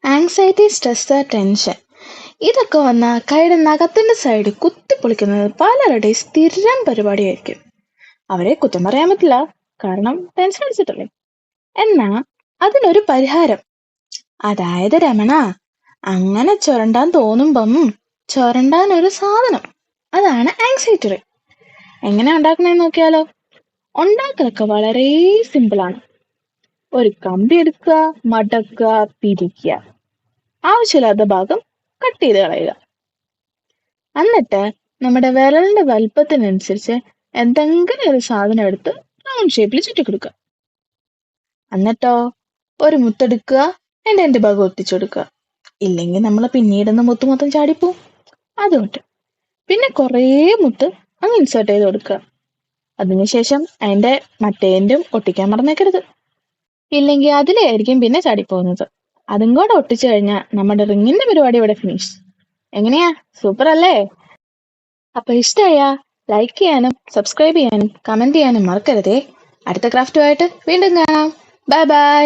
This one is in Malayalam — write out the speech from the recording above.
ആങ്സൈറ്റി, സ്ട്രെസ്, ടെൻഷൻ ഇതൊക്കെ വന്ന കൈയുടെ നഖത്തിന്റെ സൈഡ് കുത്തിപ്പൊളിക്കുന്നത് പലരുടെയും സ്ഥിരം പരിപാടിയായിരിക്കും. അവരെ കുറ്റം പറയാൻ പറ്റില്ല, കാരണം ടെൻഷൻ അടിച്ചിട്ടല്ലേ. എന്നാ അതിനൊരു പരിഹാരം, അതായത് രമണ, അങ്ങനെ ചുരണ്ടാൻ തോന്നുമ്പം ചുരണ്ടാൻ ഒരു സാധനം, അതാണ് ആങ്സൈറ്റി. എങ്ങനെ ഉണ്ടാക്കണേന്ന് നോക്കിയാലോ? ഉണ്ടാക്കലൊക്കെ വളരെ സിമ്പിളാണ്. ഒരു കമ്പി എടുക്കുക, മടക്കുക, തിരിക്കുക, ആവശ്യമില്ലാത്ത ഭാഗം കട്ട് ചെയ്ത് കളയുക. എന്നിട്ട് നമ്മുടെ വിരലിന്റെ വലുപ്പത്തിനനുസരിച്ച് എന്തെങ്കിലും ഒരു സാധനം എടുത്ത് റൗണ്ട് ഷേപ്പിൽ ചുറ്റി കൊടുക്കുക. എന്നിട്ടോ ഒരു മുത്തെടുക്കുക, എന്റെ ഭാഗം ഒട്ടിച്ചു കൊടുക്കുക. ഇല്ലെങ്കിൽ നമ്മൾ പിന്നീടുന്ന മുത്ത് മൊത്തം ചാടിപ്പോവും. അതുകൊണ്ട് പിന്നെ കുറേ മുത്ത് അങ്ങ് ഇൻസേർട്ട് ചെയ്ത് കൊടുക്കുക. അതിനുശേഷം അതിന്റെ മറ്റേന്റും ഒട്ടിക്കാൻ മറന്നേക്കരുത്, ഇല്ലെങ്കിൽ അതിലായിരിക്കും പിന്നെ ചാടിപ്പോകുന്നത്. അതും കൂടെ ഒട്ടിച്ചു കഴിഞ്ഞാൽ നമ്മുടെ റിങ്ങിന്റെ പരിപാടി ഇവിടെ ഫിനിഷ്. എങ്ങനെയാ, സൂപ്പർ അല്ലേ? അപ്പൊ ഇഷ്ടമായ ലൈക്ക് ചെയ്യാനും സബ്സ്ക്രൈബ് ചെയ്യാനും കമന്റ് ചെയ്യാനും മറക്കരുതേ. അടുത്ത ക്രാഫ്റ്റുമായിട്ട് വീണ്ടും കാണാം. Bye bye.